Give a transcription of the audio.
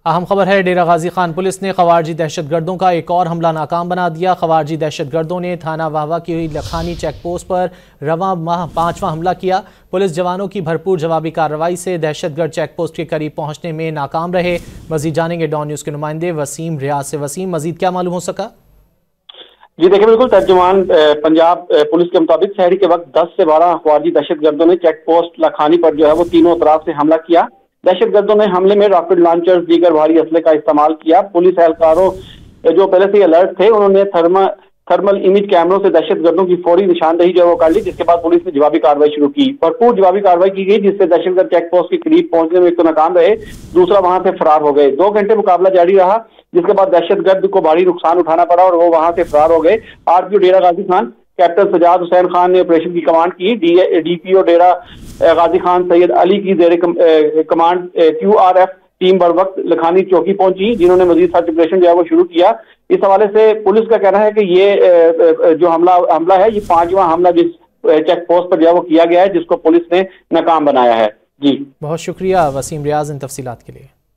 अहम खबर है, डेरा गाजी खान पुलिस ने खवारजी दहशतगर्दों का एक और हमला नाकाम बना दिया। खवारजी दहशतगर्दों ने थाना वाहवा की लखानी चेक पोस्ट पर रवां माह 5वां हमला किया। पुलिस जवानों की भरपूर जवाबी कार्रवाई से दहशतगर्द चेक पोस्ट के करीब पहुंचने में नाकाम रहे। मजीद जानेंगे डॉन न्यूज़ के नुमाइंदे वसीम रियाज से। वसीम, मजीद क्या मालूम हो सका? जी देखिए, बिल्कुल तर्जुमान पंजाब पुलिस के मुताबिक शहरी के वक्त 10 से 12 खवारजी दहशतगर्दों ने चेक पोस्ट लखानी पर जो है वो तीनों तरफ से हमला किया। दहशतगर्दों ने हमले में रॉकेट लॉन्चर्स, दीगर भारी असले का इस्तेमाल किया। पुलिस एहलकारों जो पहले से अलर्ट थे, उन्होंने थर्मल इमेज कैमरों से दहशतगर्दों की फौरी निशानदेही जो है वो कर ली, जिसके बाद पुलिस ने जवाबी कार्रवाई शुरू की। भरपूर जवाबी कार्रवाई की गई, जिससे दहशतगर्द चेक पोस्ट के करीब पहुंचने में एक तो नाकाम रहे, दूसरा वहां से फरार हो गए। 2 घंटे मुकाबला जारी रहा, जिसके बाद दहशतगर्द को भारी नुकसान उठाना पड़ा और वो वहां से फरार हो गए। आरपीओ डेरा गाजी खान कैप्टन सजाद हुसैन खान ने ऑपरेशन की कमांड की। डीपीओ डेरा गाजी खान सैयद अली की जेर कमांड QRF टीम बर वक्त लखानी चौकी पहुंची, जिन्होंने मजीद सर्च ऑपरेशन जो है वो शुरू किया। इस हवाले से पुलिस का कहना है कि ये जो हमला है, ये 5वां हमला जिस चेक पोस्ट पर जो है वो किया गया है, जिसको पुलिस ने नाकाम बनाया है। जी बहुत शुक्रिया वसीम रियाज इन तफसीलात के लिए।